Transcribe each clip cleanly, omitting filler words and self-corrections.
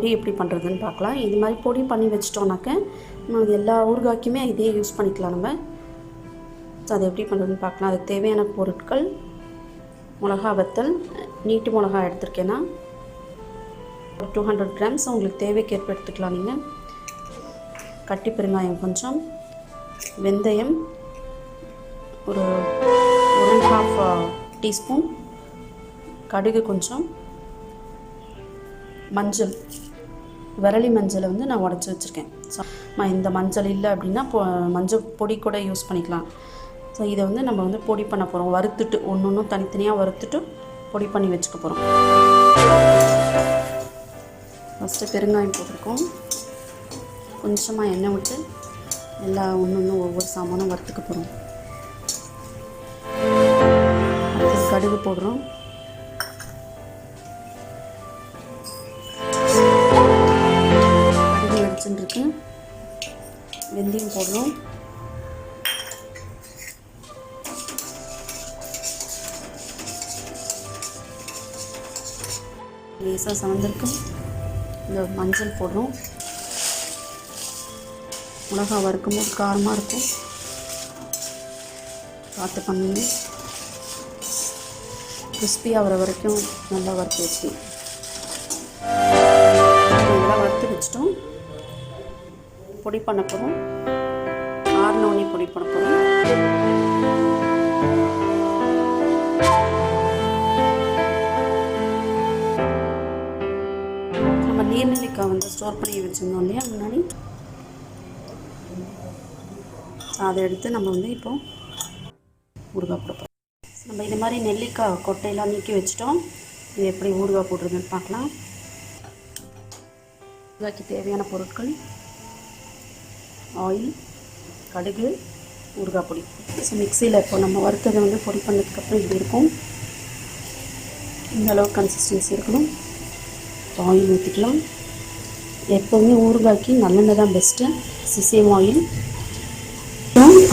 பொடி எப்படி பண்ணுறதுன்னு பார்க்கலாம். இது மாதிரி பொடி பண்ணி வச்சிட்டோம்னாக்க எல்லா ஊறுகாய்க்குமே இதே யூஸ் பண்ணிக்கலாம் நம்ம. ஸோ அதை எப்படி பண்ணுறதுன்னு பார்க்கலாம். அதுக்கு தேவையான பொருட்கள்: மிளகா வத்தல், நீட்டு மிளகா எடுத்துருக்கேன்னா 200 கிராம்ஸ், உங்களுக்கு தேவைக்கேற்ப எடுத்துக்கலாம் நீங்கள். கட்டி பெருங்காயம் கொஞ்சம், வெந்தயம் ஒரு 1.5 டீஸ்பூன், கடுகு கொஞ்சம், மஞ்சள், விரலி மஞ்சளை வந்து நான் உடச்சி வச்சுருக்கேன். ஸோ இந்த மஞ்சள் இல்லை அப்படின்னா மஞ்சள் பொடி கூட யூஸ் பண்ணிக்கலாம். ஸோ இதை வந்து நம்ம வந்து பொடி பண்ண போகிறோம். வறுத்துட்டு ஒன்று தனித்தனியாக வறுத்துட்டு பொடி பண்ணி வச்சுக்க போகிறோம். ஃபஸ்ட்டு பெருங்காயம் போட்டிருக்கோம். கொஞ்சமாக எண்ணெய் விட்டு எல்லா ஒன்று ஒவ்வொரு சாமானும் வறுத்துக்க போகிறோம். அடுத்து கடுகு போடுறோம். கடுகு வெடிச்சுருக்கு. வெந்தயம் போடுறோம். லேசாக சவந்திருக்கு. இந்த மஞ்சள் போடுறோம். மிளகா வறுக்கும்போது காரமாக இருக்கும், பார்த்து பண்ணுங்க. கிறிஸ்பி ஆகிற வரைக்கும் நல்லா வறுத்து வச்சு இதெல்லாம் வறுத்து வச்சிட்டோம். பொடி பண்ண போகிறோம். ஆறுனோனி பொடி பண்ண போகிறோம். நம்ம நீர்நெல்லிக்காய் வந்து ஸ்டோர் பண்ணி வச்சுருந்தோம் இல்லையா முன்னாடி, அதை எடுத்து நம்ம வந்து இப்போது ஊறுகாய் போட போகிறோம். நம்ம இது மாதிரி நெல்லிக்காய் கொட்டையெல்லாம் நீக்கி வச்சிட்டோம். இது எப்படி ஊறுகாய் போடுறதுன்னு பார்க்கலாம். ஊறுகாய்க்கு தேவையான பொருட்கள்: ஆயில், கடுகு, ஊறுகாய் பொடி. ஸோ மிக்சியில் இப்போ நம்ம வறுத்ததை வந்து பொடி பண்ணதுக்கப்புறம் இப்படி இருக்கும். இந்த அளவுக்கு கன்சிஸ்டன்சி இருக்கணும். ஆயில் ஊற்றிக்கலாம். எப்போவுமே ஊறுகாய்க்கு நல்லெண்ணெய் தான் பெஸ்ட்டு. Sesame oil.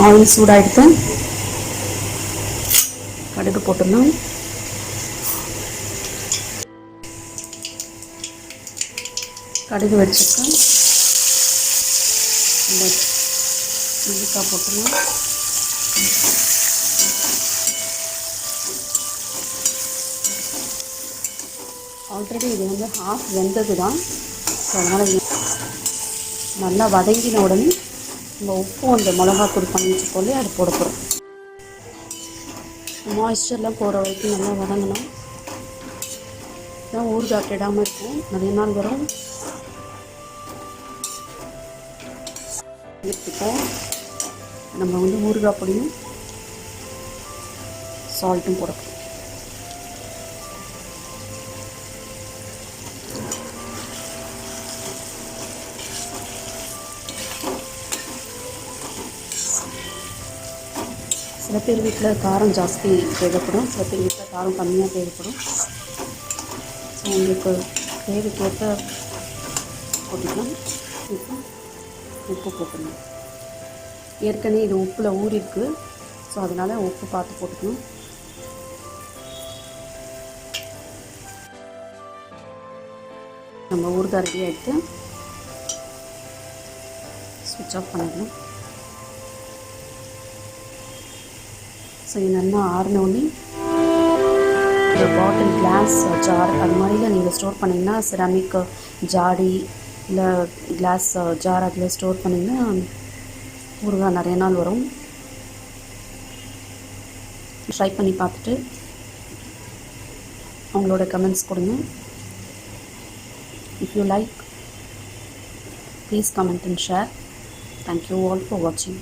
ஆயில் சூடாகிடுத்து. கடுகு போட்டுடலாம். கடுகு வெடிச்சிருக்கேன். இந்த நெல்லிக்காய் போட்டுடலாம். ஆல்ரெடி இது வந்து ஹாஃப் வெந்தது தான். ஸோ அதனால் நல்லா வதங்கின உடனே நம்ம உப்பும் அந்த மிளகாத்தூள் பண்ணி வச்சுக்கோலே அது போட போகிறோம். மாய்ஸ்சர்லாம் போகிற வரைக்கும் நல்லா வதங்கணும். இதான் ஊறுகாய் கெடாமல் இருக்கும், நிறைய நாள் வரும். எடுத்துப்போம். நம்ம வந்து ஊறுகாய் பொடியும் சால்ட்டும் போட போகிறோம். சில பேர் வீட்டில் காரம் ஜாஸ்தி தேவைப்படும், சில பேர் வீட்டில் காரம் கம்மியாக தேவைப்படும். ஸோ உங்களுக்கு தேவைக்கேற்ப போட்டுக்கலாம். இப்போ உப்பு போட்டுக்கணும். ஏற்கனவே இது உப்பில் ஊறிருக்கு. ஸோ அதனால் உப்பு பார்த்து போட்டுக்கணும். நம்ம ஊறுகாய் ரெடி ஆகிட்டு ஸ்விட்ச் ஆஃப் பண்ணிடணும். ஸோ இது நல்லா ஆறினோடனே ஒரு பாட்டில், கிளாஸ் ஜார் அது மாதிரிலாம் நீங்கள் ஸ்டோர் பண்ணிங்கன்னா, செராமிக் ஜாடி இல்லை கிளாஸ் ஜார் அதில் ஸ்டோர் பண்ணிங்கன்னா ஊறுகாய் நிறைய நாள் வரும். ட்ரை பண்ணி பார்த்துட்டு அவங்களோட கமெண்ட்ஸ் கொடுங்க. If you like, please comment and share. Thank you all for watching.